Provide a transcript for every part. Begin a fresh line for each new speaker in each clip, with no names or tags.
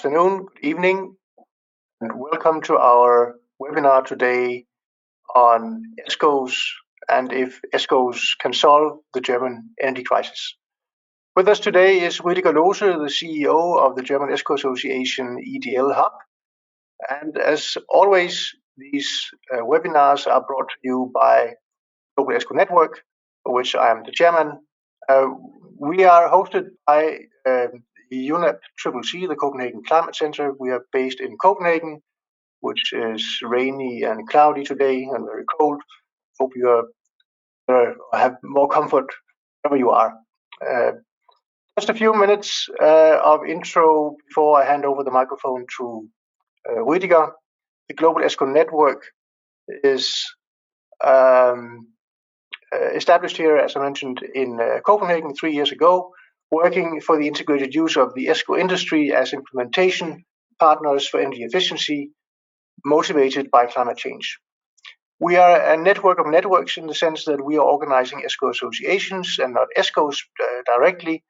afternoon, good evening, and welcome to our webinar today on ESCOs and if ESCOs can solve the German energy crisis. With us today is Rüdiger Lohse, the CEO of the German ESCO Association EDLHUB. And as always, these webinars are brought to you by Global ESCO Network, for which I am the chairman. We are hosted by UNEP the Copenhagen Climate Center. We are based in Copenhagen, which is rainy and cloudy today and very cold. Hope you have more comfort wherever you are. Just a few minutes of intro before I hand over the microphone to Rüdiger. The Global ESCO Network is established here, as I mentioned, in Copenhagen 3 years ago, working for the integrated use of the ESCO industry as implementation partners for energy efficiency, motivated by climate change. We are a network of networks in the sense that we are organizing ESCO associations and not ESCOs directly.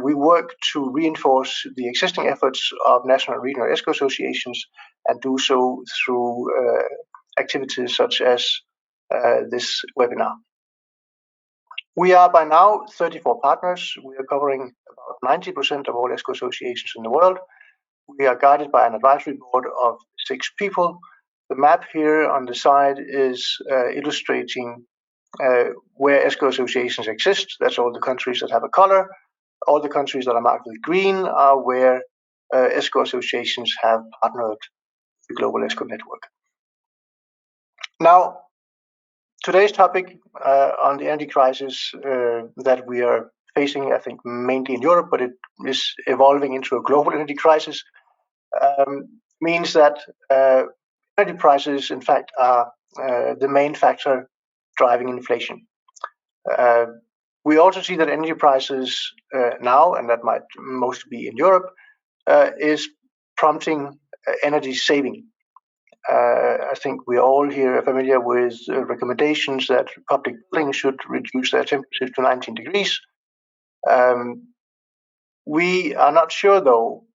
We work to reinforce the existing efforts of national and regional ESCO associations and do so through activities such as this webinar. We are by now 34 partners. We are covering about 90% of all ESCO associations in the world. We are guided by an advisory board of 6 people. The map here on the side is illustrating where ESCO associations exist. That's all the countries that have a color. All the countries that are marked with green are where ESCO associations have partnered with the Global ESCO Network. Now, today's topic on the energy crisis that we are facing, I think, mainly in Europe, but it is evolving into a global energy crisis, means that energy prices, in fact, are the main factor driving inflation. We also see that energy prices now, and that might mostly be in Europe, is prompting energy saving. I think we all here are familiar with recommendations that public buildings should reduce their temperature to 19 degrees. We are not sure, though,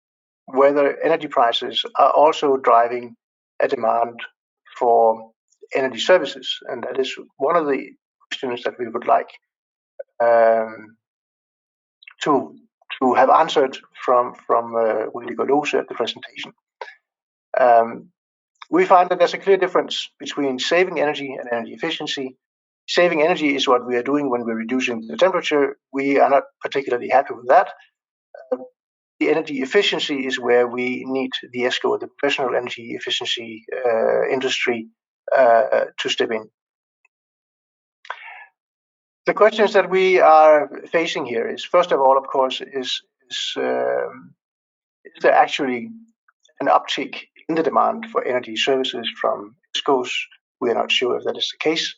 whether energy prices are also driving a demand for energy services, and that is one of the questions that we would like to have answered from Rüdiger Lohse at the presentation. We find that there's a clear difference between saving energy and energy efficiency. Saving energy is what we are doing when we're reducing the temperature. We are not particularly happy with that. The energy efficiency is where we need the ESCO, the professional energy efficiency industry, to step in. The questions that we are facing here is, first of all, of course, is there actually an uptick in the demand for energy services from ESCOs? We are not sure if that is the case.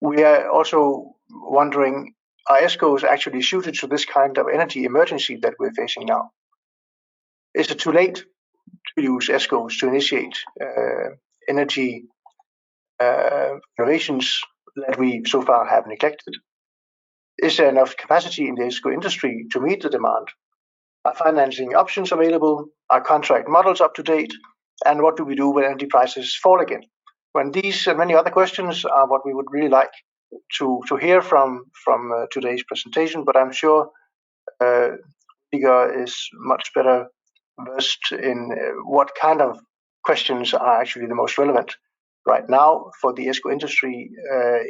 We are also wondering, are ESCOs actually suited to this kind of energy emergency that we're facing now? Is it too late to use ESCOs to initiate energy innovations that we so far have neglected? Is there enough capacity in the ESCO industry to meet the demand? Are financing options available? Are contract models up to date? And what do we do when energy prices fall again? When these and many other questions are what we would really like to hear from today's presentation, but I'm sure Rüdiger is much better versed in what kind of questions are actually the most relevant right now for the ESCO industry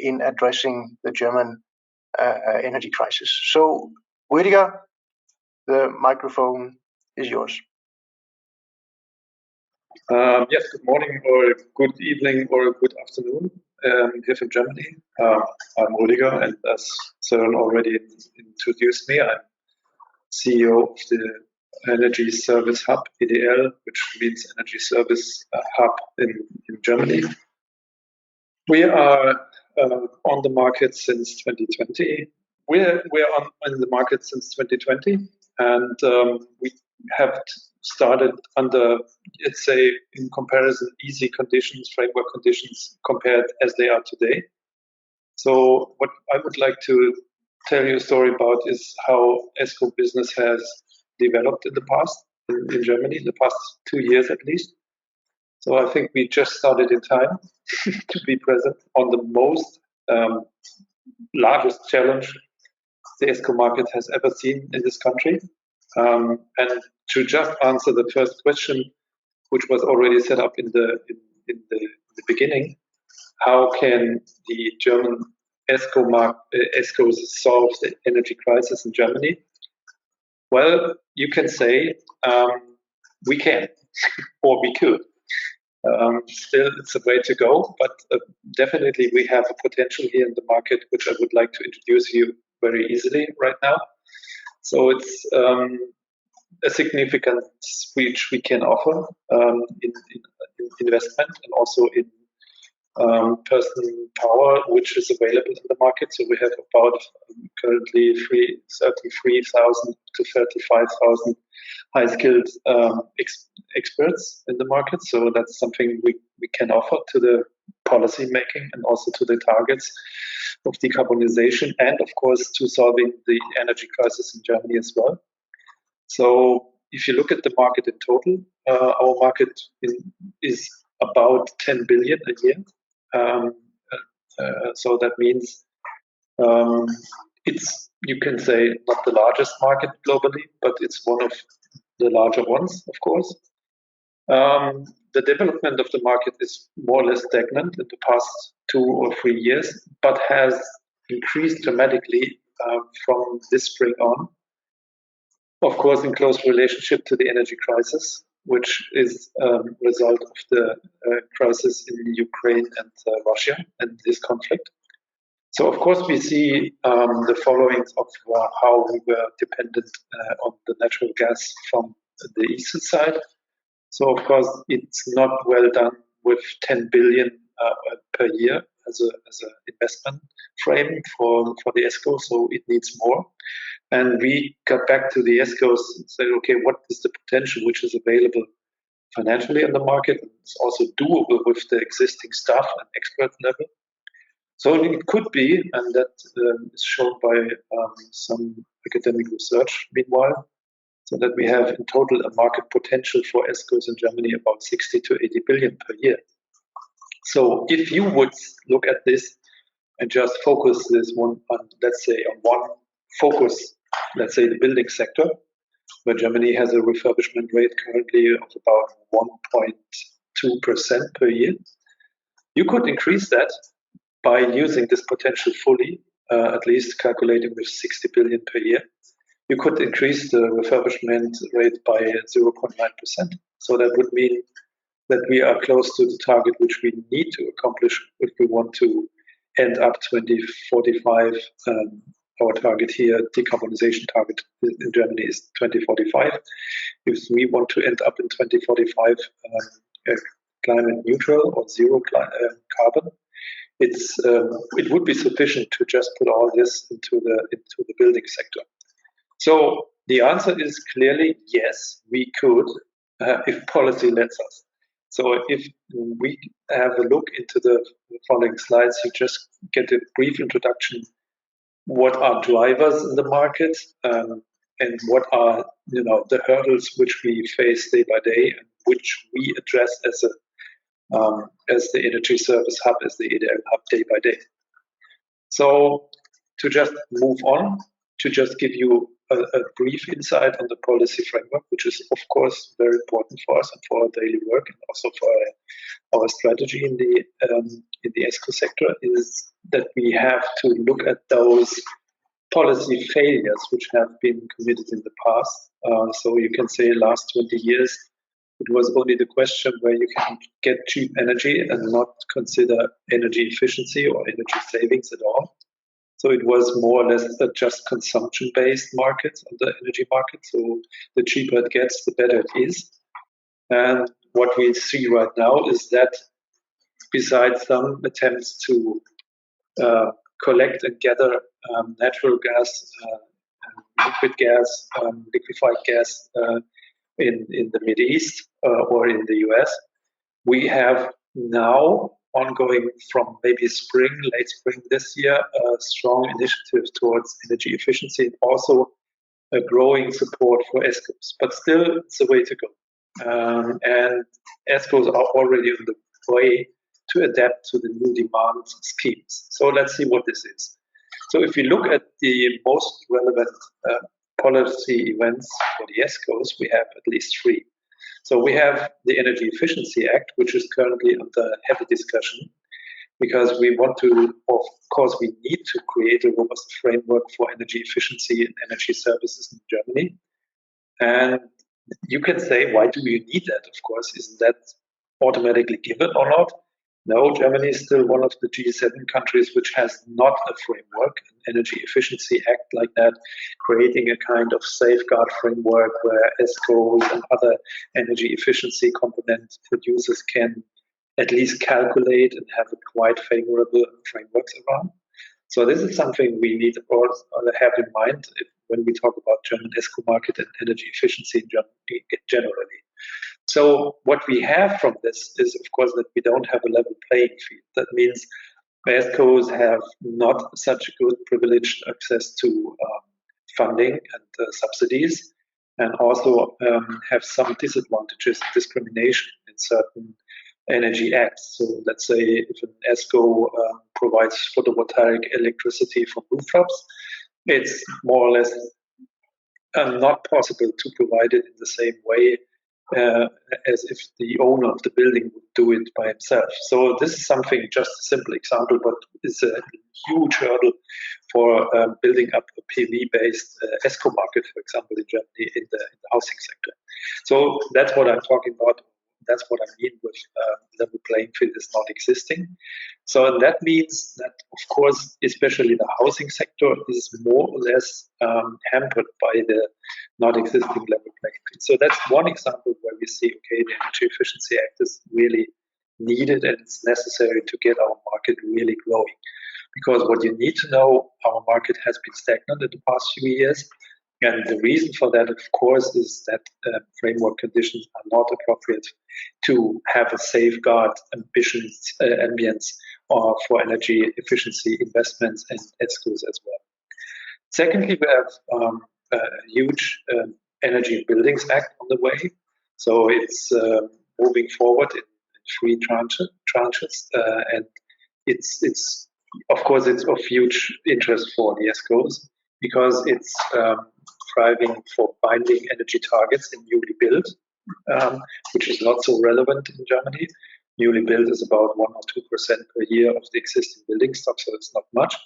in addressing the German energy crisis. So, Rüdiger, the microphone is yours.
Yes, good morning or good evening or good afternoon here from Germany. I'm Rüdiger, and as Søren already introduced me, I'm CEO of the Energy Service Hub, EDL, which means Energy Service Hub in Germany. We are on the market since 2020. We're on the market since 2020, and we have started under, let's say, in comparison, easy conditions, framework conditions compared as they are today. So what I would like to tell you a story about is how ESCO business has developed in the past in Germany, in the past 2 years at least. So I think we just started in time to be present on the most largest challenge the ESCO market has ever seen in this country. And to just answer the first question, which was already set up in the beginning, how can the German ESCOs solve the energy crisis in Germany? Well, you can say we can, or we could. Still, it's a way to go, but definitely we have a potential here in the market, which I would like to introduce you very easily right now. So it's a significant reach we can offer in investment and also in personal power, which is available in the market. So we have about currently 33,000 to 35,000 high-skilled experts in the market. So that's something we can offer to the policy making and also to the targets of decarbonization and, of course, to solving the energy crisis in Germany as well. So if you look at the market in total, our market is about 10 billion a year. So that means it's, you can say, not the largest market globally, but it's one of the larger ones, of course. The development of the market is more or less stagnant in the past 2 or 3 years, but has increased dramatically from this spring on. Of course, in close relationship to the energy crisis, which is a result of the crisis in Ukraine and Russia and this conflict. So, of course, we see the followings of how we were dependent on the natural gas from the eastern side. So, of course, it's not well done with 10 billion per year as an investment frame for the ESCO, so it needs more. And we got back to the ESCOs and said, okay, what is the potential which is available financially on the market? It's also doable with the existing staff and expert level. So it could be, and that is shown by some academic research meanwhile, so that we have in total a market potential for ESCOs in Germany about 60 to 80 billion per year. So if you would look at this and just focus this one on, let's say, on one focus, let's say the building sector, where Germany has a refurbishment rate currently of about 1.2% per year, you could increase that by using this potential fully, at least calculating with 60 billion per year. You could increase the refurbishment rate by 0.9%. So that would mean that we are close to the target which we need to accomplish if we want to end up 2045. Our target here, decarbonization target in Germany is 2045. If we want to end up in 2045 climate neutral or zero carbon, it would be sufficient to just put all this into the building sector. So the answer is clearly yes, we could, if policy lets us. So if we have a look into the following slides, you just get a brief introduction. What are drivers in the market, and what are the hurdles which we face day by day, and which we address as the energy service hub, as the EDLHUB day by day. So to just move on, to just give you a brief insight on the policy framework, which is of course very important for us and for our daily work, and also for our strategy in the ESCO sector, is that we have to look at those policy failures which have been committed in the past. So you can say last 20 years, it was only the question where you can get cheap energy and not consider energy efficiency or energy savings at all. So it was more or less a just consumption-based market, the energy market. So the cheaper it gets, the better it is. And what we see right now is that besides some attempts to collect and gather natural gas, liquid gas, liquefied gas in the Middle East or in the US, we have now ongoing from maybe late spring this year, a strong initiative towards energy efficiency and also a growing support for ESCOs, but still it's a way to go. And ESCOs are already on the way to adapt to the new demand schemes. So let's see what this is. So if you look at the most relevant policy events for the ESCOs, we have at least three. So we have the Energy Efficiency Act, which is currently under heavy discussion, because we want to, of course, we need to create a robust framework for energy efficiency and energy services in Germany. And you can say, why do you need that? Of course, isn't that automatically given or not? No, Germany is still one of the G7 countries which has not a framework, an energy efficiency act like that, creating a kind of safeguard framework where ESCOs and other energy efficiency component producers can at least calculate and have a quite favorable frameworks around. So this is something we need to have in mind when we talk about German ESCO market and energy efficiency in Germany generally. So what we have from this is, of course, that we don't have a level playing field. That means ESCOs have not such a good privileged access to funding and subsidies, and also have some disadvantages, discrimination in certain energy acts. So let's say if an ESCO provides photovoltaic electricity from rooftops, it's more or less not possible to provide it in the same way as if the owner of the building would do it by himself. So this is something, just a simple example, but it's a huge hurdle for building up a PV-based ESCO market, for example, in Germany in the housing sector. So that's what I'm talking about. That's what I mean with level playing field is not existing. So that means that, of course, especially the housing sector is more or less hampered by the not existing level playing field. So that's one example where we see, okay, the Energy Efficiency Act is really needed and it's necessary to get our market really growing. Because what you need to know, our market has been stagnant in the past few years. And the reason for that, of course, is that framework conditions are not appropriate to have a safeguard ambience for energy efficiency investments and ESCOs as well. Secondly, we have a huge Energy Buildings Act on the way. So it's moving forward in three tranches, and it's of course it's of huge interest for the ESCOs because it's driving for binding energy targets in newly built, which is not so relevant in Germany. Newly built is about 1 or 2% per year of the existing building stock, so it's not much.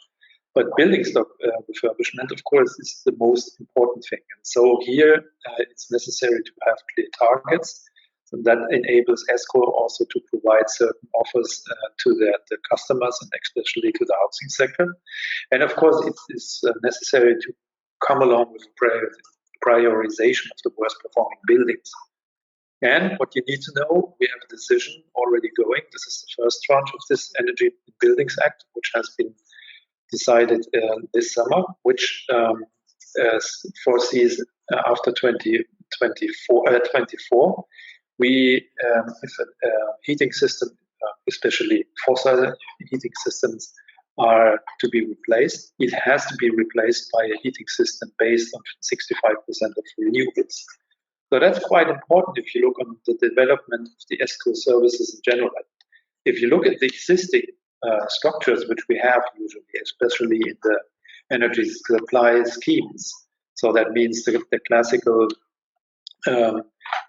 But building stock refurbishment, of course, is the most important thing. And so here it's necessary to have clear targets. So that enables ESCO also to provide certain offers to the customers and especially to the housing sector. And of course, it is necessary to come along with prioritization of the worst performing buildings. And what you need to know, we have a decision already going. This is the first tranche of this Energy Buildings Act, which has been decided this summer, which foresees after 2024, we if a heating system, especially fossil heating systems, are to be replaced, it has to be replaced by a heating system based on 65% of renewables. So that's quite important if you look on the development of the ESCO services in general. If you look at the existing structures which we have usually, especially in the energy supply schemes, so that means the classical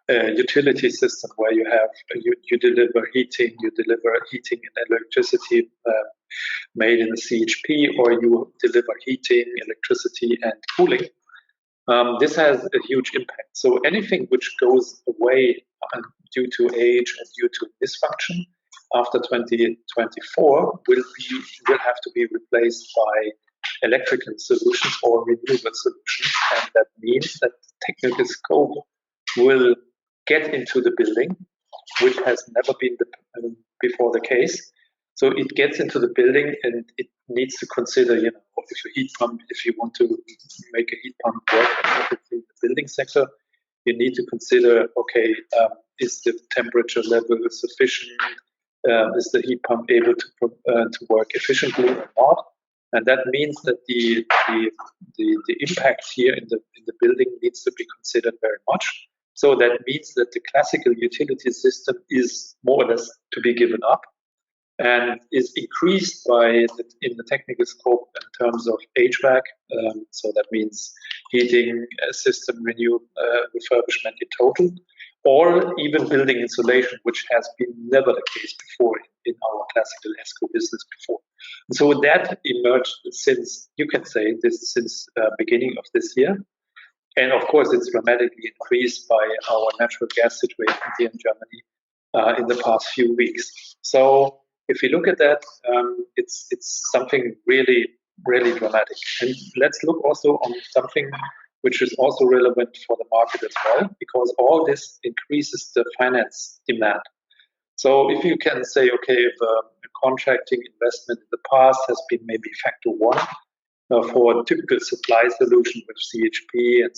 utility system where you have you deliver heating and electricity made in a CHP, or you deliver heating, electricity, and cooling. This has a huge impact. So anything which goes away due to age and due to dysfunction after 2024 will have to be replaced by electrical solutions or renewable solutions, and that means that the technical scope will get into the building, which has never been before the case. So it gets into the building and it needs to consider, if a heat pump, if you want to make a heat pump work in the building sector, you need to consider, okay, is the temperature level sufficient? Is the heat pump able to work efficiently or not? And that means that the impact here in the building needs to be considered very much. So that means that the classical utility system is more or less to be given up, and is increased in the technical scope in terms of HVAC. So that means heating system refurbishment in total, or even building insulation, which has been never the case before in our classical ESCO business before. And so that emerged since, you can say, since beginning of this year. And of course, it's dramatically increased by our natural gas situation here in Germany in the past few weeks. So if you look at that, it's something really, really dramatic. And let's look also on something which is also relevant for the market as well, because all this increases the finance demand. So if you can say, okay, if a contracting investment in the past has been maybe factor 1 for a typical supply solution with CHP and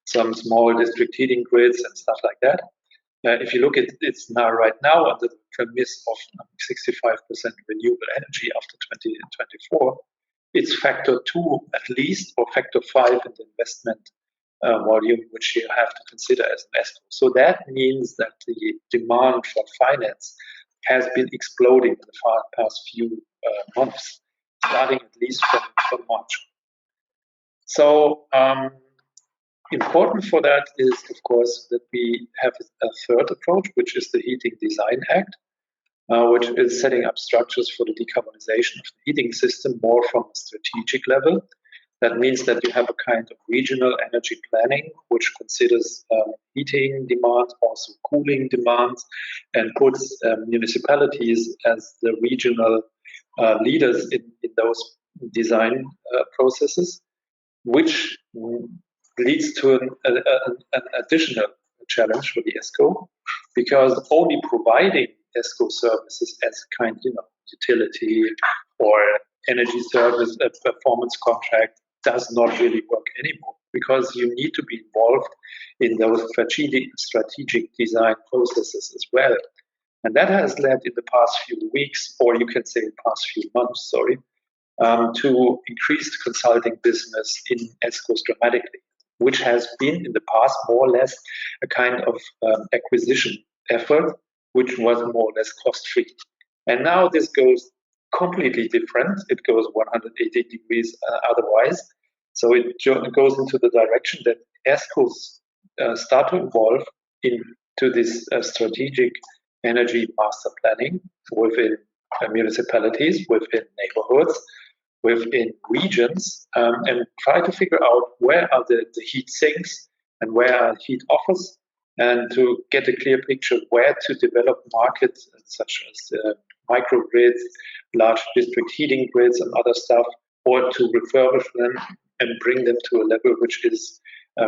some small district heating grids and stuff like that. If you look at it right now under the premise of 65% renewable energy after 2024, it's factor 2 at least, or factor 5 in the investment volume, which you have to consider as an ESCO. So that means that the demand for finance has been exploding in the past few months, starting at least from March. So important for that is, of course, that we have a third approach, which is the Heating Design Act, which is setting up structures for the decarbonization of the heating system more from a strategic level. That means that you have a kind of regional energy planning, which considers heating demands, also cooling demands, and puts municipalities as the regional leaders in those design processes, which leads to an additional challenge for the ESCO, because only providing ESCO services as a kind, utility or energy service, a performance contract does not really work anymore, because you need to be involved in those strategic design processes as well. And that has led in the past few weeks, or you can say past few months, to increase the consulting business in ESCOs dramatically, which has been in the past more or less a kind of acquisition effort, which was more or less cost-free. And now this goes completely different. It goes 180 degrees otherwise. So it goes into the direction that ESCOs start to evolve into this strategic energy master planning within municipalities, within neighborhoods, within regions, and try to figure out where are the heat sinks and where are heat offers, and to get a clear picture where to develop markets such as microgrids, large district heating grids and other stuff, or to refurbish them and bring them to a level which is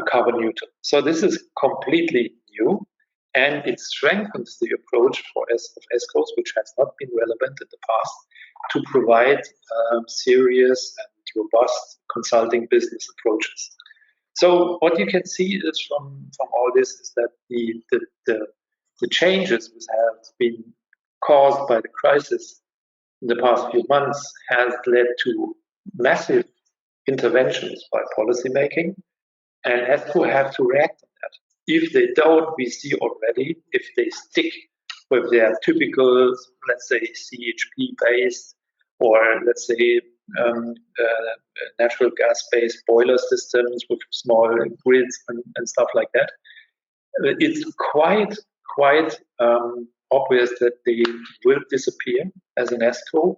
carbon neutral. So this is completely new, and it strengthens the approach of ESCOs, which has not been relevant in the past, to provide serious and robust consulting business approaches. So what you can see is from all this is that the changes which have been caused by the crisis in the past few months has led to massive interventions by policymaking, and ESCO have to react on that. If they don't, we see already, if they stick with their typical, let's say, CHP-based or let's say natural gas-based boiler systems with small grids and stuff like that, it's quite obvious that they will disappear as an ESCO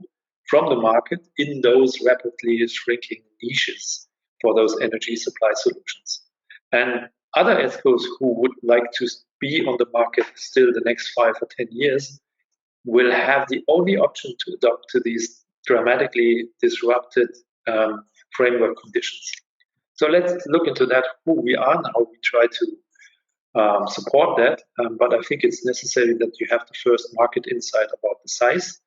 from the market in those rapidly shrinking niches for those energy supply solutions. And other ESCOs who would like to be on the market still the next 5 or 10 years will have the only option to adopt to these dramatically disrupted framework conditions. So let's look into that, who we are now. We try to support that, but I think it's necessary that you have the first market insight about the size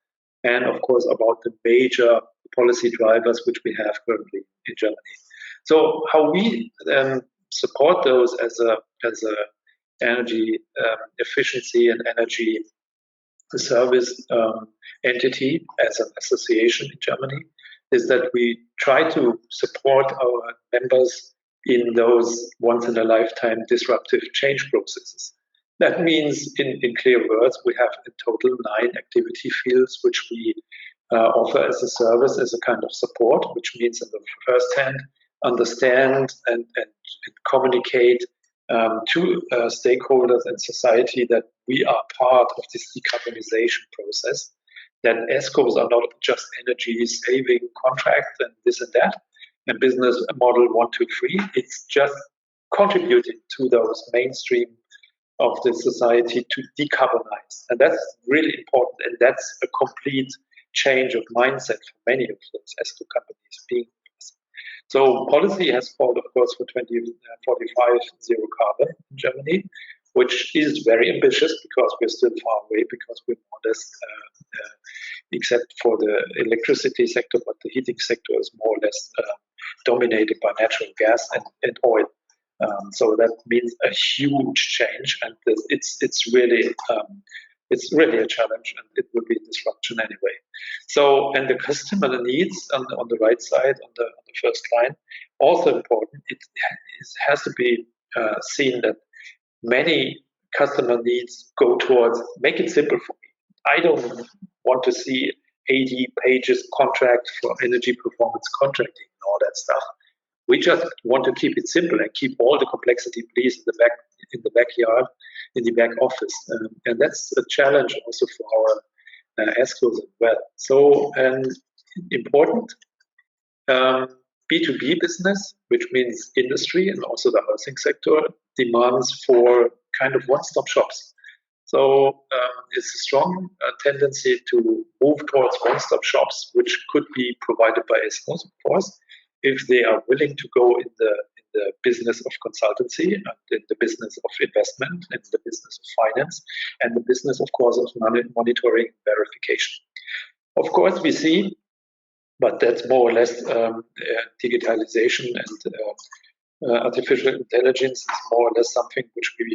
and, of course, about the major policy drivers which we have currently in Germany. So how we support those as a energy efficiency and energy service entity as an association in Germany is that we try to support our members in those once-in-a-lifetime disruptive change processes. That means, in clear words, we have in total 9 activity fields which we offer as a service, as a kind of support, which means in the first hand, understand and communicate to stakeholders in society that we are part of this decarbonization process, that ESCOs are not just energy saving contracts and this and that, and business model 1, 2, 3. It's just contributing to those mainstream of the society to decarbonize. And that's really important. And that's a complete change of mindset for many of those ESCO companies being. So policy has called, of course, for 2045 zero carbon in Germany, which is very ambitious because we're still far away, because we're more or less, except for the electricity sector, but the heating sector is more or less dominated by natural gas and oil. So that means a huge change, and it's really a challenge, and it will be a disruption anyway. So, and the customer needs on the right side, on the first line, also important. It has to be seen that many customer needs go towards make it simple for me. I don't want to see 80 pages contract for energy performance contracting and all that stuff. We just want to keep it simple and keep all the complexity, please, in the backyard, in the back office, and that's a challenge also for our ESCOs as well. So, important B2B business, which means industry and also the housing sector, demands for kind of one-stop shops. So it's a strong tendency to move towards one-stop shops, which could be provided by ESCOs, of course, if they are willing to go in the business of consultancy, and in the business of investment, in the business of finance, and the business, of course, of monitoring and verification. Of course, we see, but that's more or less digitalization and artificial intelligence is more or less something which we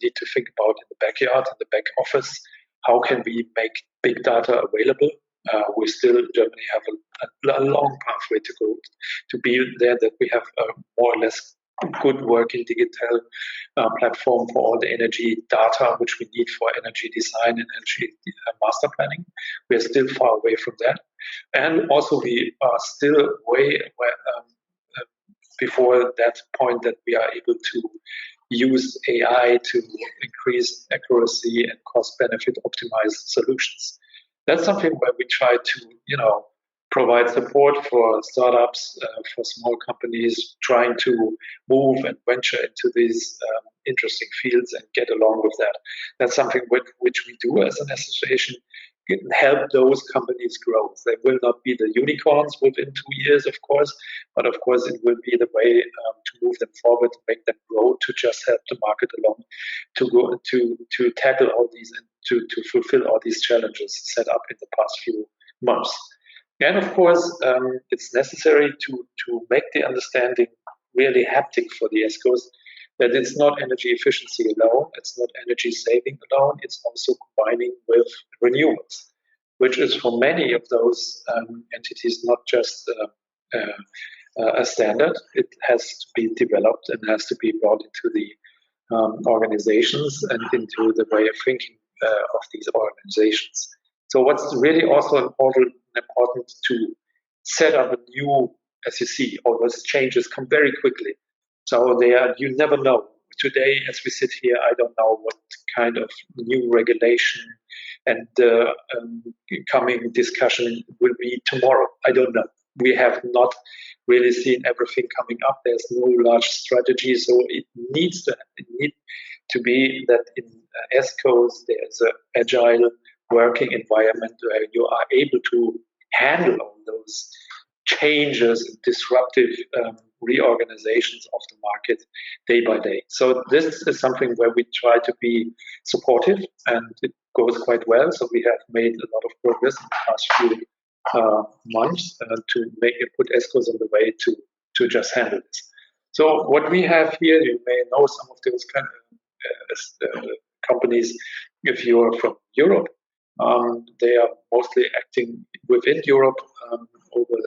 need to think about in the backyard, in the back office. How can we make big data available? We still in Germany have a long pathway to go to be there, that we have a more or less good working digital platform for all the energy data which we need for energy design and energy master planning. We are still far away from that. And also we are still way before that point that we are able to use AI to increase accuracy and cost benefit optimize solutions. That's something where we try to, provide support for startups, for small companies trying to move and venture into these interesting fields and get along with that. That's something which we do as an association, help those companies grow. They will not be the unicorns within 2 years, of course, but of course it will be the way to move them forward, to make them grow, to just help the market along, to go to tackle all these and to fulfill all these challenges set up in the past few months. And of course, it's necessary to make the understanding really haptic for the ESCOs, that it's not energy efficiency alone, it's not energy saving alone, it's also combining with renewables, which is for many of those entities not just a standard. It has to be developed and has to be brought into the organizations and into the way of thinking of these organizations. So what's really also important to set up a new, as you see, all those changes come very quickly. So you never know. Today, as we sit here, I don't know what kind of new regulation and coming discussion will be tomorrow. I don't know. We have not really seen everything coming up. There's no large strategy, so it needs to be that in ESCOs there's an agile working environment where you are able to handle all those changes and disruptive reorganizations of the market day by day. So this is something where we try to be supportive, and it goes quite well. So we have made a lot of progress in the past few months to put ESCOs on the way to just handle this. So what we have here, you may know some of those kind of companies. If you're from Europe, they are mostly acting within Europe over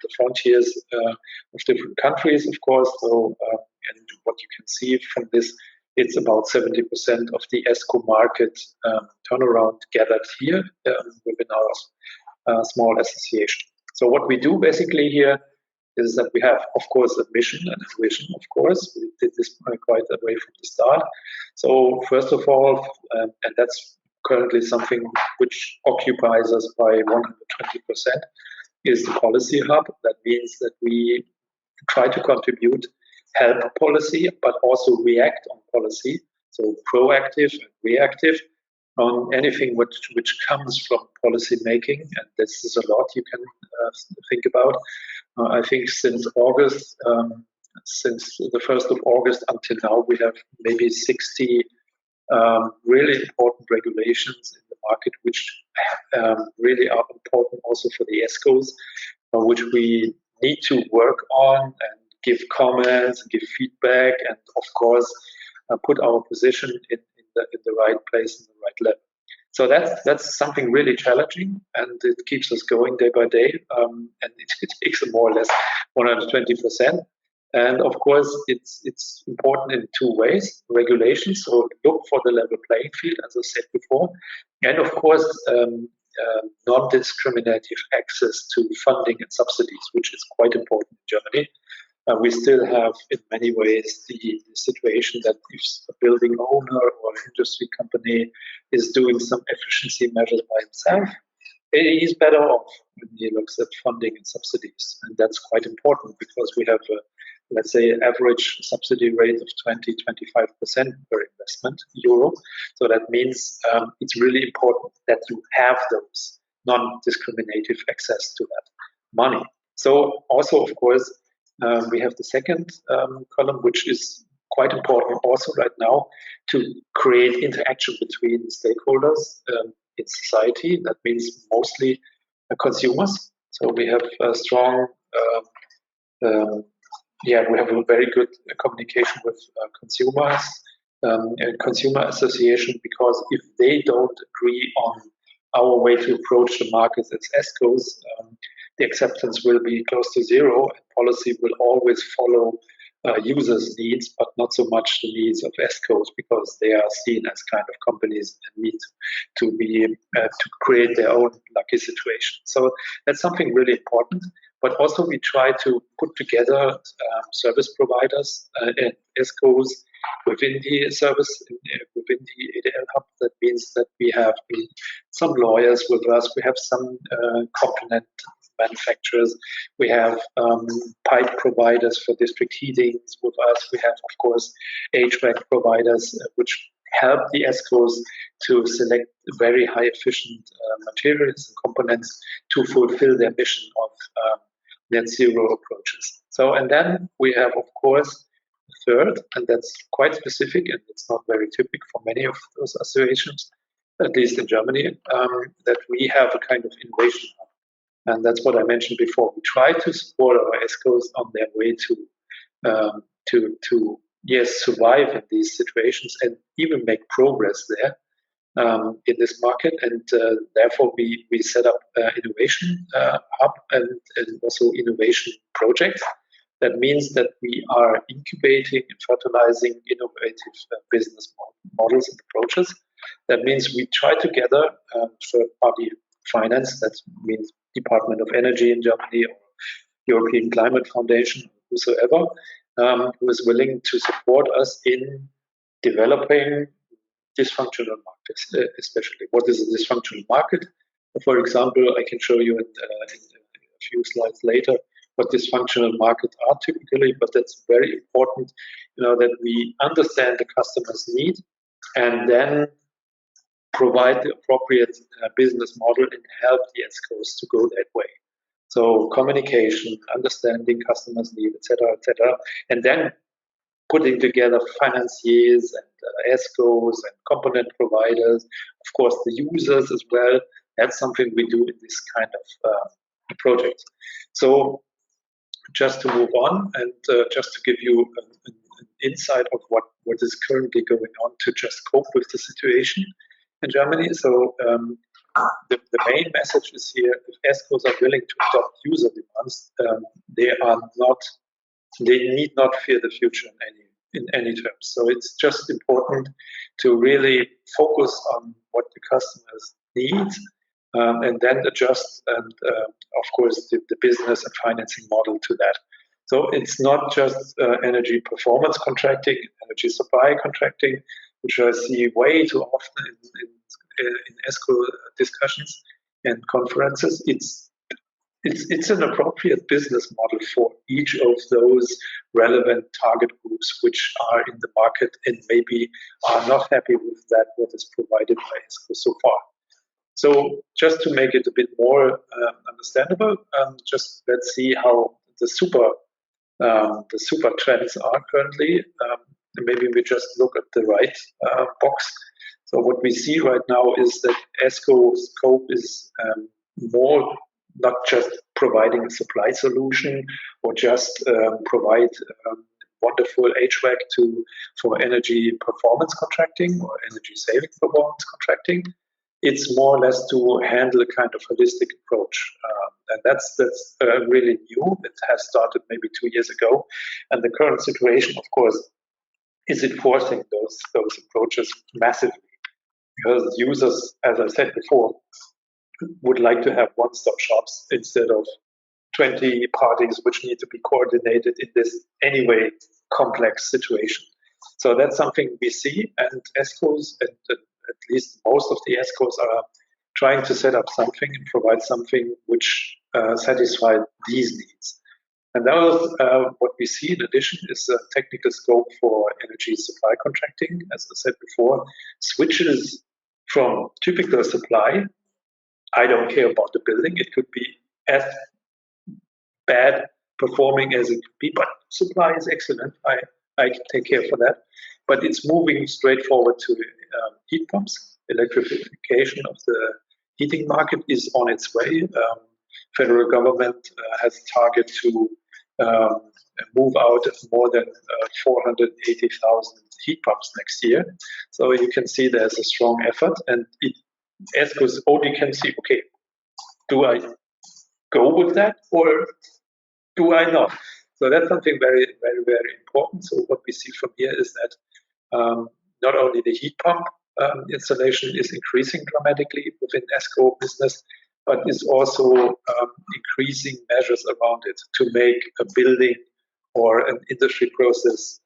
the frontiers of different countries, of course. So, and what you can see from this, it's about 70% of the ESCO market turnaround gathered here within our small association. So what we do basically here is that we have, of course, a mission and a vision, of course. We did this quite a way from the start. So first of all, and that's currently something which occupies us by 120%, is the policy hub. That means that we try to contribute, help policy, but also react on policy. So proactive and reactive on anything which comes from policy making, and this is a lot you can think about. I think since August, since the 1st of August until now, we have maybe 60 really important regulations in the market, which really are important also for the ESCOs, which we need to work on and give comments, give feedback, and of course put our position in the right place, in the right level. So that's something really challenging, and it keeps us going day by day, and it takes more or less 120%. And of course, it's important in two ways: regulations, so look for the level playing field, as I said before, and of course, non-discriminative access to funding and subsidies, which is quite important in Germany. We still have, in many ways, the situation that if a building owner or industry company is doing some efficiency measures by himself, he is better off when he looks at funding and subsidies. And that's quite important because we have, let's say, an average subsidy rate of 20-25% per investment euro. So that means it's really important that you have those non-discriminative access to that money. So also, of course, we have the second column, which is quite important also right now, to create interaction between stakeholders in society. That means mostly consumers. So we have a strong, we have a very good communication with consumers and consumer association, because if they don't agree on our way to approach the markets as ESCOs, the acceptance will be close to zero, and policy will always follow users' needs, but not so much the needs of ESCOs, because they are seen as kind of companies and need to be to create their own lucky situation. So that's something really important. But also we try to put together service providers and ESCOs within the service, within the EDLHUB. That means that we have some lawyers with us, we have some component manufacturers, we have pipe providers for district heatings with us, we have, of course, HVAC providers, which help the ESCOs to select very high efficient materials and components to fulfill their mission of net zero approaches. So, and then we have, of course, a third, and that's quite specific, and it's not very typical for many of those associations, at least in Germany, that we have a kind of innovation hub. And that's what I mentioned before. We try to support our ESCOs on their way to survive in these situations and even make progress there in this market. And therefore, we set up innovation hub and also innovation projects. That means that we are incubating and fertilizing innovative business models and approaches. That means we try to gather third-party finance. That means Department of Energy in Germany or European Climate Foundation, whosoever, who is willing to support us in developing dysfunctional markets, especially. What is a dysfunctional market? For example, I can show you in a few slides later what dysfunctional markets are typically, but that's very important, that we understand the customer's need and then provide the appropriate business model and help the ESCOs to go that way. So communication, understanding customers' need, etc., and then putting together financiers and ESCOs and component providers, of course the users as well. That's something we do in this kind of project. So just to move on and just to give you an insight of what is currently going on to just cope with the situation in Germany. So the main message is here: if ESCOs are willing to adopt user demands, they need not fear the future in any terms. So it's just important to really focus on what the customers need, and then adjust, and of course the business and financing model to that. So it's not just energy performance contracting, energy supply contracting, which I see way too often in ESCO discussions and conferences. It's an appropriate business model for each of those relevant target groups which are in the market and maybe are not happy with that what is provided by ESCO so far. So just to make it a bit more understandable, just let's see how the super trends are currently. Maybe we just look at the right box. So what we see right now is that ESCO scope is more not just providing a supply solution or just provide wonderful HVAC for energy performance contracting or energy saving performance contracting. It's more or less to handle a kind of holistic approach. And that's really new. It has started maybe 2 years ago. And the current situation, of course, is enforcing those approaches massively. Because users, as I said before, would like to have one-stop shops instead of 20 parties which need to be coordinated in this anyway complex situation. So that's something we see, and ESCOs, and at least most of the ESCOs, are trying to set up something and provide something which satisfies these needs. And that was what we see in addition is a technical scope for energy supply contracting. As I said before, switches from typical supply. I don't care about the building. It could be as bad performing as it could be, but supply is excellent. I can take care for that. But it's moving straight forward to heat pumps. Electrification of the heating market is on its way. Federal government has a target to move out more than 480,000 heat pumps next year. So you can see there's a strong effort, and ESCOs only can see, okay, do I go with that or do I not? So that's something very, very, very important. So what we see from here is that not only the heat pump installation is increasing dramatically within ESCO business, but is also increasing measures around it to make a building or an industry process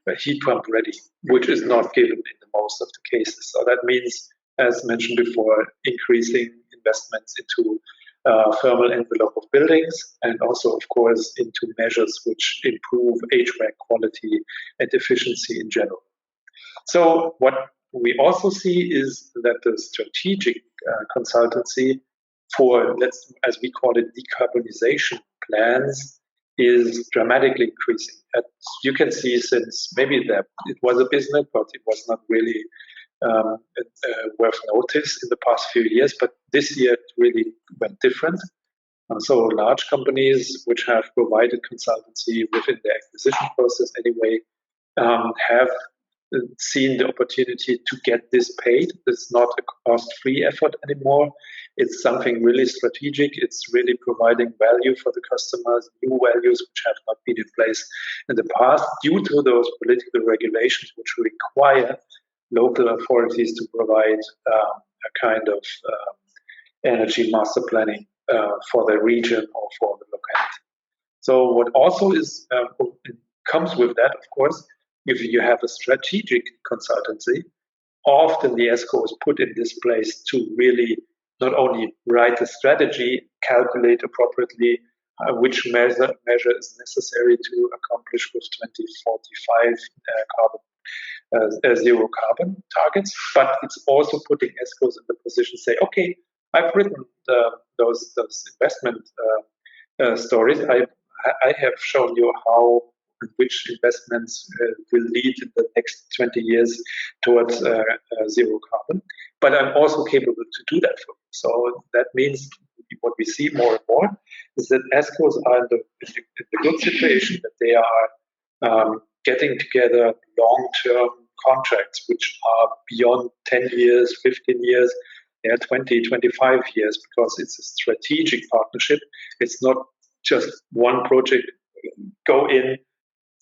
a heat pump ready, which is not given in the most of the cases. So that means, as mentioned before, increasing investments into thermal envelope of buildings, and also, of course, into measures which improve HVAC quality and efficiency in general. So what we also see is that the strategic consultancy for, as we call it, decarbonization plans is dramatically increasing. As you can see, since maybe that it was a business, but it was not really worth notice in the past few years, but this year it really went different. So large companies which have provided consultancy within the acquisition process anyway have seen the opportunity to get this paid. It's not a cost-free effort anymore. It's something really strategic. It's really providing value for the customers, new values which have not been in place in the past due to those political regulations which require local authorities to provide a kind of energy master planning for the region or for the locality. So what also is comes with that, of course, if you have a strategic consultancy, often the ESCO is put in this place to really not only write a strategy, calculate appropriately which measure is necessary to accomplish with 2045 zero carbon targets, but it's also putting ESCOs in the position to say, okay, I've written those investment stories. I have shown you how which investments will lead in the next 20 years towards zero carbon, but I'm also capable to do that for you. So that means what we see more and more is that ESCOs are in the good situation that they are getting together long-term contracts which are beyond 10 years, 15 years, 20, 25 years, because it's a strategic partnership. It's not just one project, go in,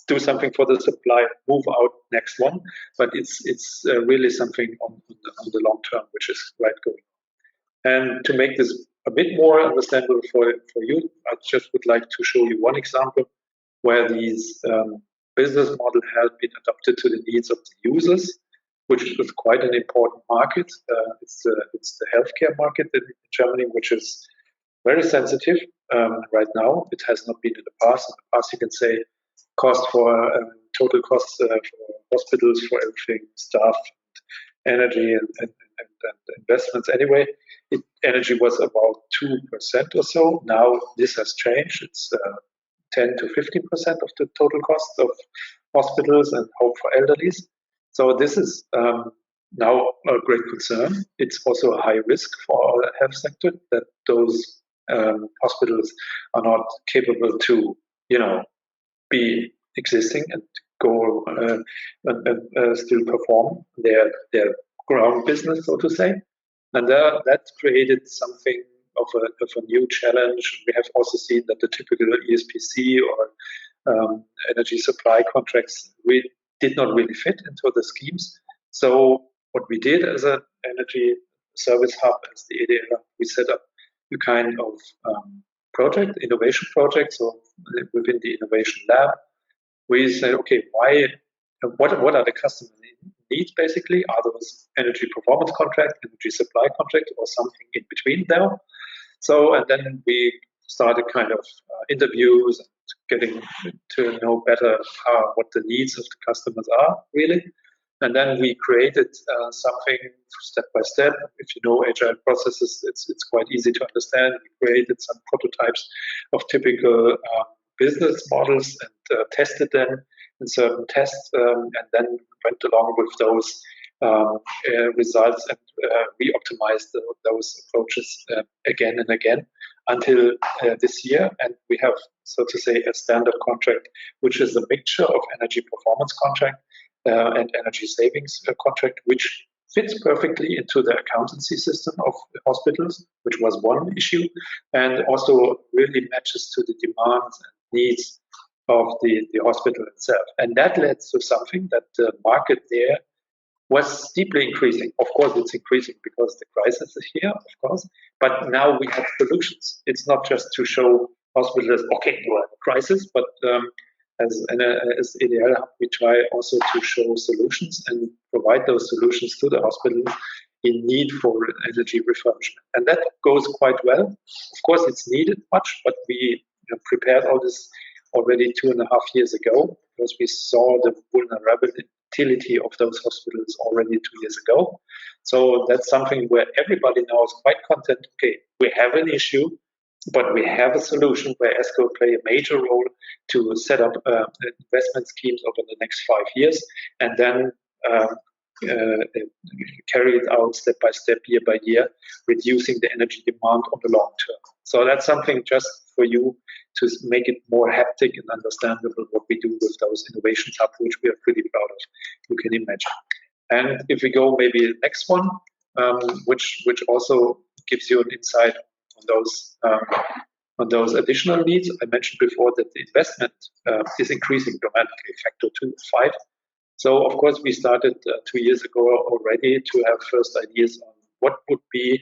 do something for the supply, move out, next one, but it's really something on the long term, which is right going. And to make this a bit more understandable for you, I just would like to show you one example where these business model has been adapted to the needs of the users, which is quite an important market. It's the healthcare market in Germany, which is very sensitive right now. It has not been in the past. In the past, you can say cost for total costs for hospitals, for everything, staff, energy, and investments. Anyway, energy was about 2% or so. Now this has changed. It's 10 to 15% of the total cost of hospitals and home for elderlies. So this is now a great concern. It's also a high risk for our health sector that those hospitals are not capable to, be existing and go and still perform their ground business, so to say. And that created something of a new challenge. We have also seen that the typical ESPC or energy supply contracts did not really fit into the schemes. So what we did as an energy service hub, as the EDLHUB, we set up a kind of innovation project. So within the innovation lab, we said, okay, what are the customer needs basically? Are those energy performance contract, energy supply contract, or something in between there? So, and then we started kind of interviews and getting to know better what the needs of the customers are really. And then we created something step by step. If you know agile processes, it's quite easy to understand. We created some prototypes of typical business models and tested them in certain tests, and then went along with those results and re-optimized those approaches again and again until this year. And we have, so to say, a standard contract, which is a mixture of energy performance contract and energy savings contract, which fits perfectly into the accountancy system of the hospitals, which was one issue, and also really matches to the demands and needs of the hospital itself. And that led to something that the market there was deeply increasing. Of course, it's increasing because the crisis is here, of course, but now we have solutions. It's not just to show hospitals, okay, you have a crisis, but as EDLHUB, we try also to show solutions and provide those solutions to the hospitals in need for energy refurbishment. And that goes quite well. Of course, it's needed much, but we prepared all this already 2.5 years ago because we saw the vulnerability of those hospitals already 2 years ago. So that's something where everybody now is quite content. Okay, we have an issue, but we have a solution where ESCO play a major role to set up investment schemes over the next 5 years and then carry it out step by step, year by year, reducing the energy demand on the long term. So that's something just for you to make it more haptic and understandable what we do with those innovation hubs, which we are pretty proud of, you can imagine. And if we go maybe the next one, which also gives you an insight on those additional needs. I mentioned before that the investment is increasing dramatically, factor 2.5. So of course we started 2 years ago already to have first ideas on what would be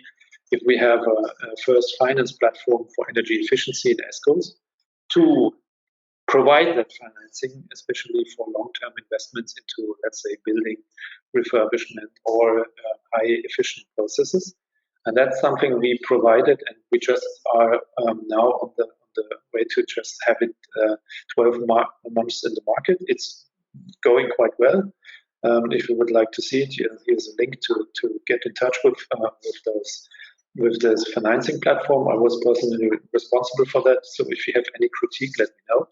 if we have a first finance platform for energy efficiency in ESCOs to provide that financing, especially for long-term investments into, let's say, building refurbishment or high efficient processes. And that's something we provided, and we just are now on the way to just have it 12 months in the market. It's going quite well. If you would like to see it, here's a link to get in touch with this financing platform. I was personally responsible for that, so if you have any critique, let me know.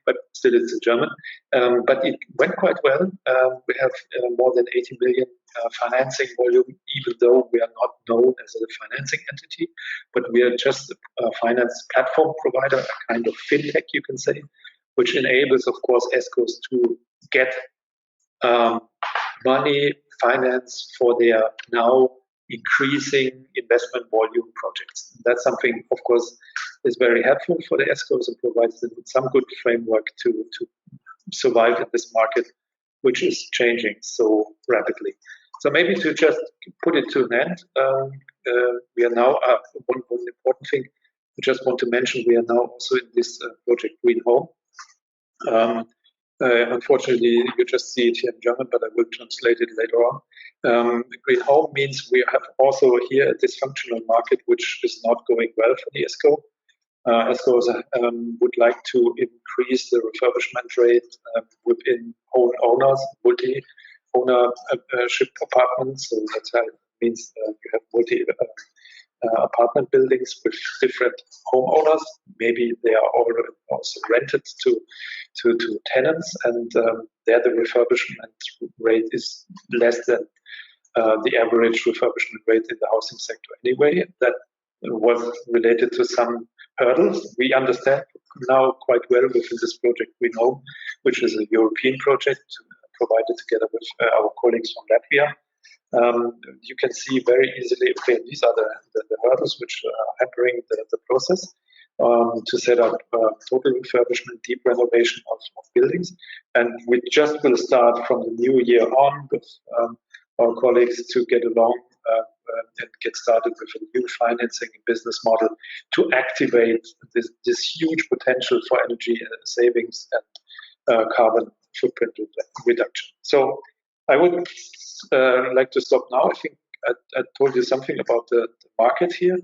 But still, it's in German. But it went quite well. We have more than 80 million financing volume, even though we are not known as a financing entity, but we are just a finance platform provider, a kind of fintech, you can say, which enables, of course, ESCOs to get money, finance for their now increasing investment volume projects. That's something, of course, is very helpful for the ESCOs and provides them some good framework to survive in this market, which is changing so rapidly. So maybe to just put it to an end, we are now, one important thing I just want to mention, we are now also in this project Green Home. Unfortunately, you just see it here in German, but I will translate it later on. Green Home means we have also here a dysfunctional market, which is not going well for the ESCO. ESCOs would like to increase the refurbishment rate within home owners, multi-ownership apartments. So that means you have multi-apartment buildings with different homeowners. Maybe they are also rented to tenants, and there the refurbishment rate is less than the average refurbishment rate in the housing sector anyway. That was related to some hurdles. We understand now quite well within this project Green Home, which is a European project provided together with our colleagues from Latvia. You can see very easily, okay, these are the hurdles which are hampering the process to set up total refurbishment, deep renovation of buildings. And we just will start from the new year on with our colleagues to get along and get started with a new financing and business model to activate this huge potential for energy savings and carbon footprint reduction. So I would like to stop now. I think I told you something about the market here,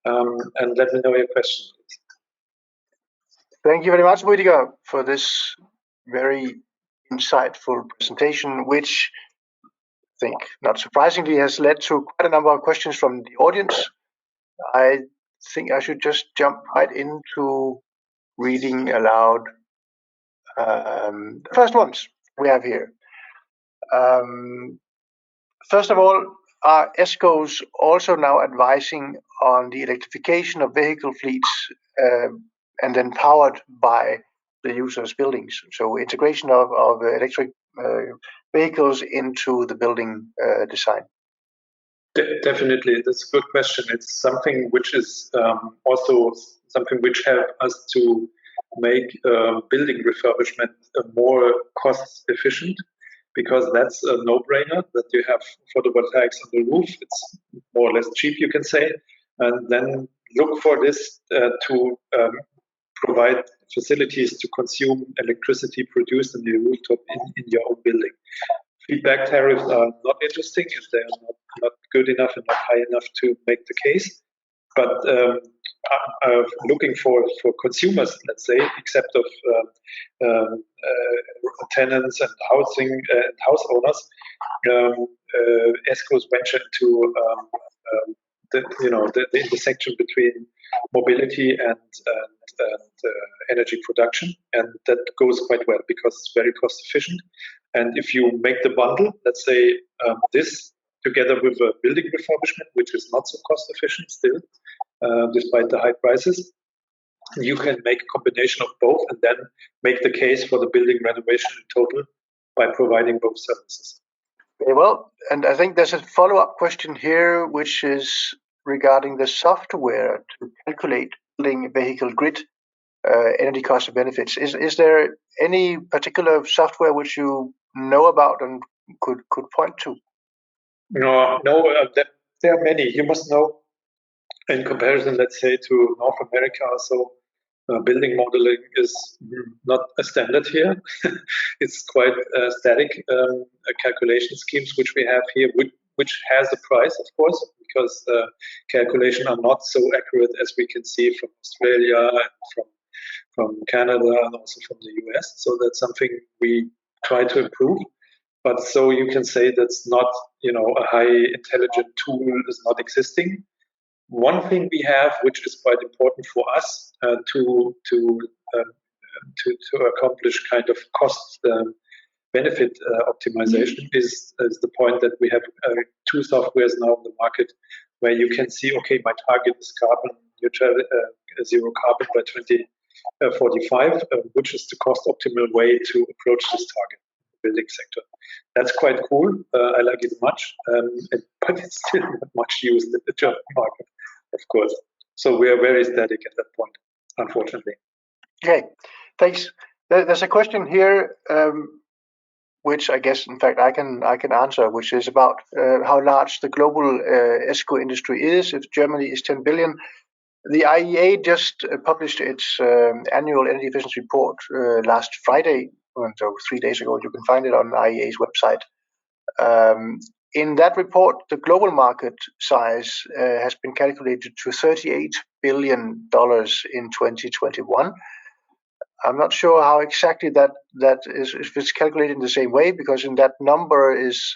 and let me know your questions.
Thank you very much, Rüdiger, for this very insightful presentation, which I think, not surprisingly, has led to quite a number of questions from the audience. I think I should just jump right into reading aloud the first ones we have here. First of all, are ESCOs also now advising on the electrification of vehicle fleets and then powered by the user's buildings? So integration of electric vehicles into the building design.
Definitely, that's a good question. It's something which is also something which helps us to make building refurbishment more cost efficient, because that's a no-brainer that you have photovoltaics on the roof. It's more or less cheap, you can say, and then look for this to provide facilities to consume electricity produced in the rooftop in your own building. Feedback tariffs are not interesting if they are not good enough and not high enough to make the case. But looking for consumers, let's say, except of tenants and house owners, ESCOs venture into the intersection between mobility and energy production, and that goes quite well because it's very cost efficient. And if you make the bundle, let's say this together with a building refurbishment, which is not so cost efficient still, despite the high prices, you can make a combination of both and then make the case for the building renovation in total by providing both services.
Very well, and I think there's a follow-up question here, which is regarding the software to calculate building vehicle grid energy cost and benefits. Is there any particular software which you know about and could point to?
No, there are many. You must know, in comparison, let's say, to North America or so, building modeling is not a standard here. It's quite static calculation schemes which we have here, which has a price, of course, because calculations are not so accurate as we can see from Australia and from Canada and also from the US. So that's something we try to improve. But so you can say that's not, a high intelligent tool is not existing. One thing we have, which is quite important for us to accomplish kind of cost benefit optimization is the point that we have two softwares now in the market where you can see, okay, my target is carbon neutral, zero carbon by 2045, which is the cost optimal way to approach this target. building sector. That's quite cool. I like it much, but it's still not much used in the German market, of course. So we are very static at that point, unfortunately.
Okay, thanks. There's a question here, which I guess, in fact, I can answer, which is about how large the global ESCO industry is. If Germany is 10 billion, the IEA just published its annual energy efficiency report last Friday, so 3 days ago. You can find it on IEA's website. In that report, the global market size has been calculated to $38 billion in 2021. I'm not sure how exactly that is, if it's calculated in the same way, because in that number is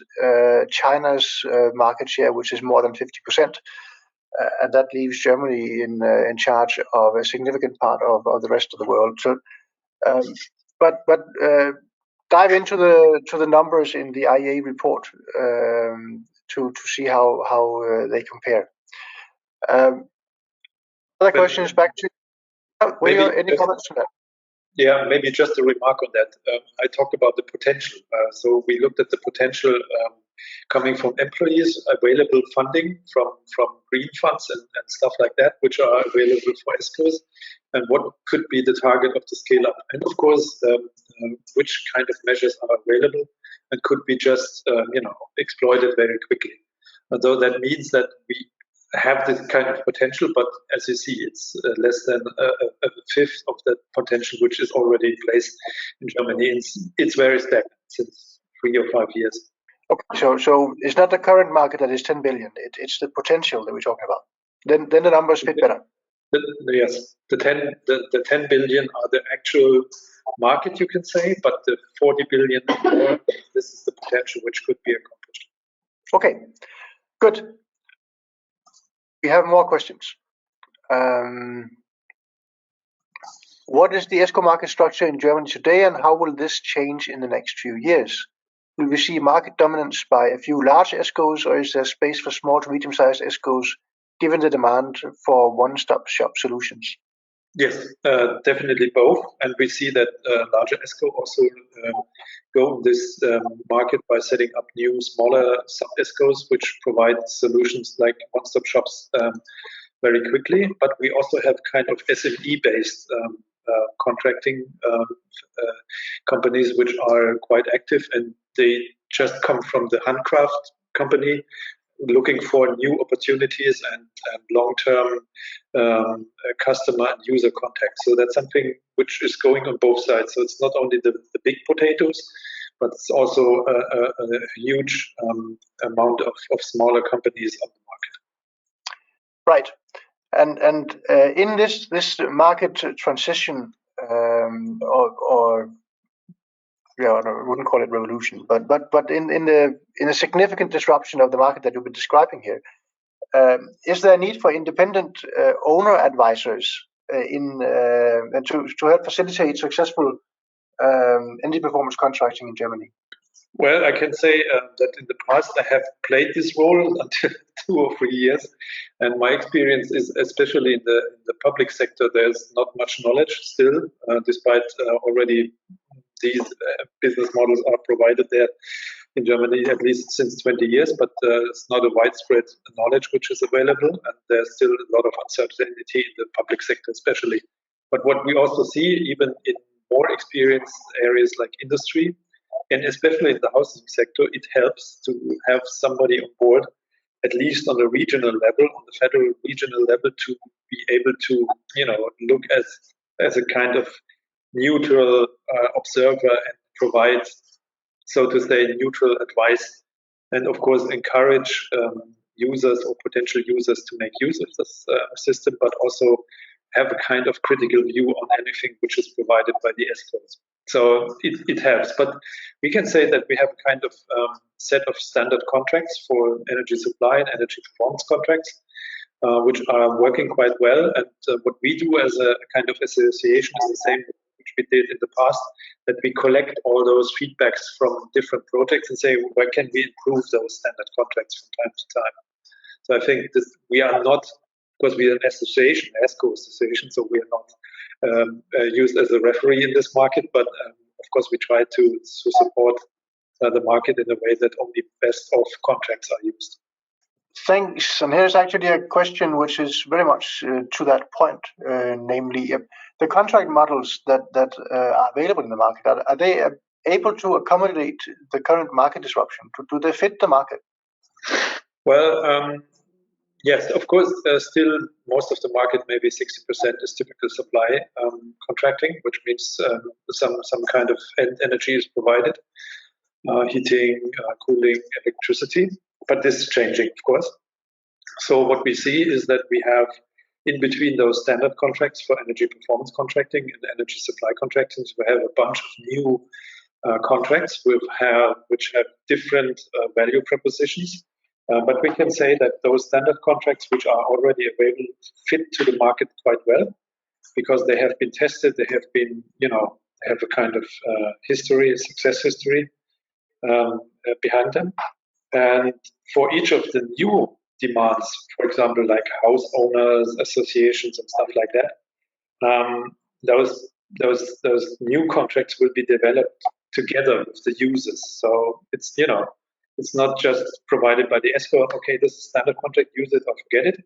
China's market share, which is more than 50%. And that leaves Germany in charge of a significant part of the rest of the world. So, but dive into the numbers in the IEA report to see how they compare. Other questions back to any comments on that?
Yeah, maybe just a remark on that. I talked about the potential. So we looked at the potential coming from employees, available funding from green funds and stuff like that, which are available for ESCOs, and what could be the target of the scale up. And of course, which kind of measures are available and could be just exploited very quickly. Although that means that we have this kind of potential, but as you see, it's less than a fifth of that potential, which is already in place in Germany. It's very stagnant since 3 or 5 years.
Okay, so it's not the current market that is 10 billion. It's the potential that we're talking about. Then the numbers fit better.
Yes, the 10 billion are the actual market, you can say, but the 40 billion more, this is the potential which could be accomplished.
Okay, good. We have more questions. What is the ESCO market structure in Germany today, and how will this change in the next few years? Will we see market dominance by a few large ESCOs, or is there space for small to medium-sized ESCOs, given the demand for one-stop shop solutions?
Yes, definitely both. And we see that larger ESCO also go in this market by setting up new, smaller sub-ESCOs, which provide solutions like one-stop shops very quickly. But we also have kind of SME-based contracting companies which are quite active, and they just come from the handcraft company, looking for new opportunities and long-term customer and user contact. So that's something which is going on both sides. So it's not only the big potatoes, but it's also a huge amount of smaller companies on the market.
Right. And in this market transition, I wouldn't call it revolution, but in a significant disruption of the market that you've been describing here, is there a need for independent owner advisors to help facilitate successful energy performance contracting in Germany?
Well, I can say that in the past I have played this role until 2 or 3 years, and my experience is, especially in the public sector, there's not much knowledge still, despite already these business models are provided there in Germany at least since 20 years, but it's not a widespread knowledge which is available, and there's still a lot of uncertainty in the public sector especially. But what we also see, even in more experienced areas like industry, and especially in the housing sector, it helps to have somebody on board, at least on a regional level, on the federal regional level, to be able to, look as a kind of neutral observer and provide, so to say, neutral advice, and of course encourage users or potential users to make use of this system, but also have a kind of critical view on anything which is provided by the ESCOs. So it helps, but we can say that we have a kind of set of standard contracts for energy supply and energy performance contracts, which are working quite well. And what we do as a kind of association is the same which we did in the past, that we collect all those feedbacks from different projects and say, where can we improve those standard contracts from time to time? So I think we are not, because we are an association, ESCO association, so we are not used as a referee in this market, but of course we try to support the market in a way that only best of contracts are used.
Thanks. And here's actually a question which is very much to that point, namely the contract models that are available in the market. Are they able to accommodate the current market disruption? Do they fit the market?
Well, yes, of course, still most of the market, maybe 60%, is typical supply contracting, which means some kind of energy is provided, heating, cooling, electricity. But this is changing, of course. So what we see is that we have in between those standard contracts for energy performance contracting and energy supply contracting, we have a bunch of new contracts which have different value propositions. But we can say that those standard contracts, which are already available, fit to the market quite well because they have been tested. They have been, they have a kind of history, success history behind them. And for each of the new demands, for example, like house owners, associations, and stuff like that, those new contracts will be developed together with the users. So it's it's not just provided by the ESCO. Okay, this is standard contract, use it or forget it.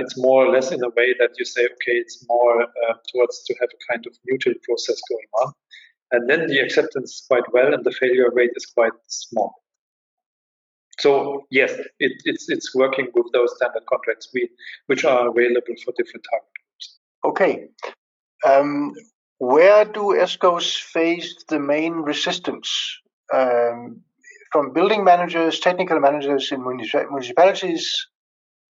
It's more or less in a way that you say, okay, it's more towards to have a kind of mutual process going on, and then the acceptance is quite well, and the failure rate is quite small. So yes, it's working with those standard contracts which are available for different target groups.
Okay. Where do ESCOs face the main resistance? From building managers, technical managers in municipalities?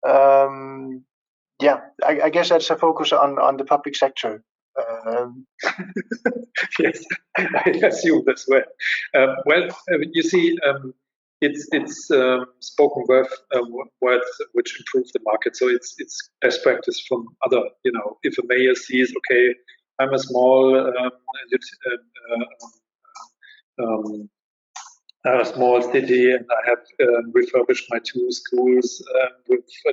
Yeah, I guess that's a focus on the public sector.
Yes, I assume that's well. Well, you see, it's spoken words which improve the market. So it's best practice from other. If a mayor sees, okay, I'm a small city, and I have refurbished my 2 schools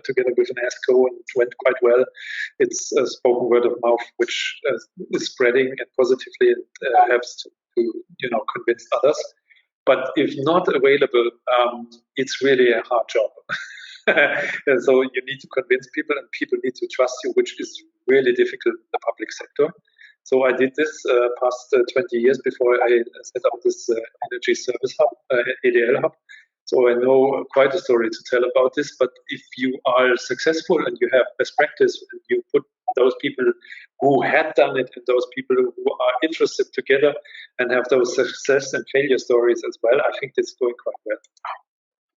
together with an ESCO, and it went quite well. It's a spoken word of mouth which is spreading and positively helps to convince others. But if not available, it's really a hard job. And so you need to convince people, and people need to trust you, which is really difficult in the public sector. So I did this past 20 years before I set up this energy service hub, EDLHUB. So I know quite a story to tell about this. But if you are successful and you have best practice, and you put those people who had done it and those people who are interested together and have those success and failure stories as well, I think it's going quite well.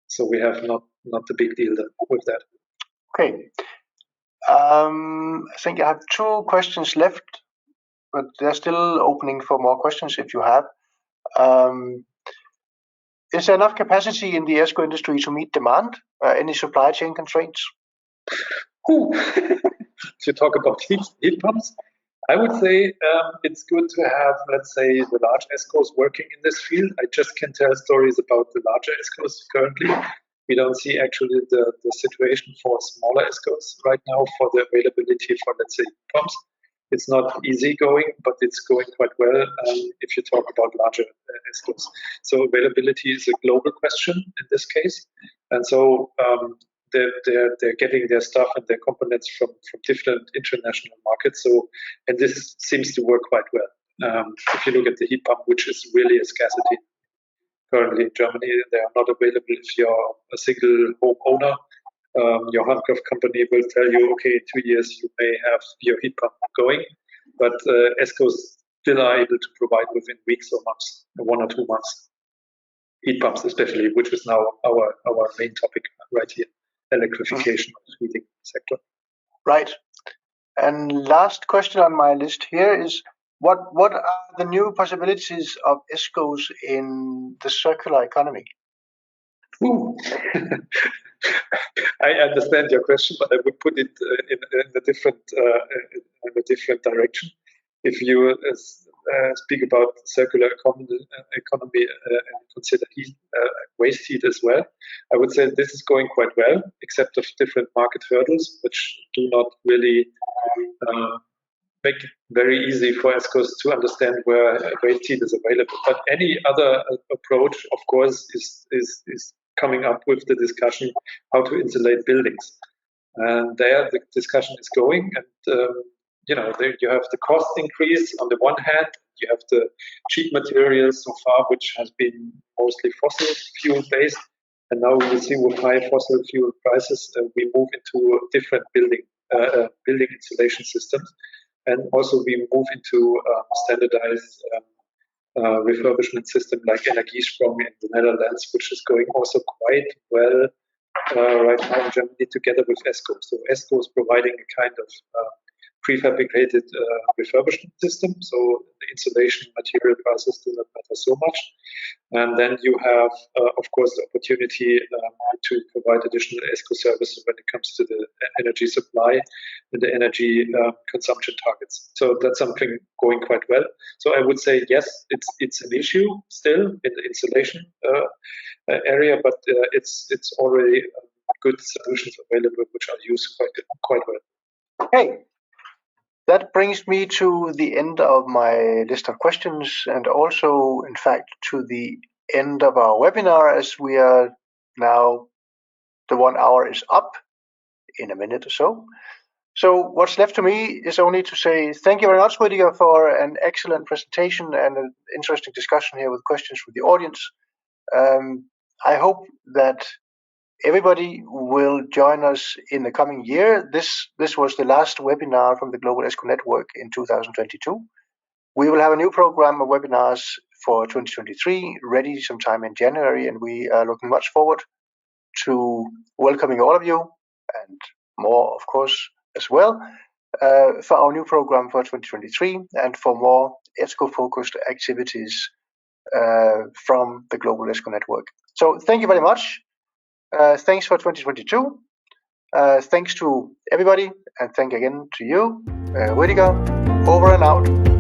So we have not a big deal with that.
Okay. I think I have 2 questions left, but they're still opening for more questions if you have. Is there enough capacity in the ESCO industry to meet demand? Any supply chain constraints?
To talk about heat pumps, I would say it's good to have, let's say, the large ESCOs working in this field. I just can tell stories about the larger ESCOs currently. We don't see actually the situation for smaller ESCOs right now for the availability for, let's say, pumps. It's not easy going, but it's going quite well if you talk about larger ESCOs. So availability is a global question in this case. And so they're getting their stuff and their components from different international markets. So, and this seems to work quite well. If you look at the heat pump, which is really a scarcity currently in Germany, they are not available if you're a single home owner. Your handcraft company will tell you, okay, in 2 years you may have your heat pump going, but ESCOs still are able to provide within weeks or months, 1 or 2 months. Heat pumps especially, which is now our main topic right here, electrification of the heating sector.
Right. And last question on my list here is, what are the new possibilities of ESCOs in the circular economy?
I understand your question, but I would put it in a different direction. If you speak about circular economy and consider waste heat as well, I would say this is going quite well, except of different market hurdles, which do not really make it very easy for ESCOs to understand where waste heat is available. But any other approach, of course, is coming up with the discussion how to insulate buildings. And there the discussion is going, and there you have the cost increase on the one hand, you have the cheap materials so far, which has been mostly fossil fuel based, and now we see with high fossil fuel prices, we move into different building insulation systems, and also we move into standardized refurbishment system like Energiesprong in the Netherlands, which is going also quite well right now in Germany together with ESCO. So ESCO is providing a kind of prefabricated refurbishment system, so the insulation material prices do not matter so much. And then you have, of course, the opportunity to provide additional ESCO services when it comes to the energy supply and the energy consumption targets. So that's something going quite well. So I would say, yes, it's an issue still in the insulation area, but it's already good solutions available which are used quite well.
Okay. That brings me to the end of my list of questions, and also, in fact, to the end of our webinar, as we are now, the 1 hour is up in a minute or so. So what's left to me is only to say thank you very much, Rüdiger, for an excellent presentation and an interesting discussion here with questions from the audience. I hope that everybody will join us in the coming year. This was the last webinar from the Global ESCO Network in 2022. We will have a new program of webinars for 2023 ready sometime in January, and we are looking much forward to welcoming all of you, and more, of course, as well, for our new program for 2023 and for more ESCO-focused activities from the Global ESCO Network. So thank you very much. Thanks for 2022. Thanks to everybody, and thank again to you, Rüdiger. Over and out.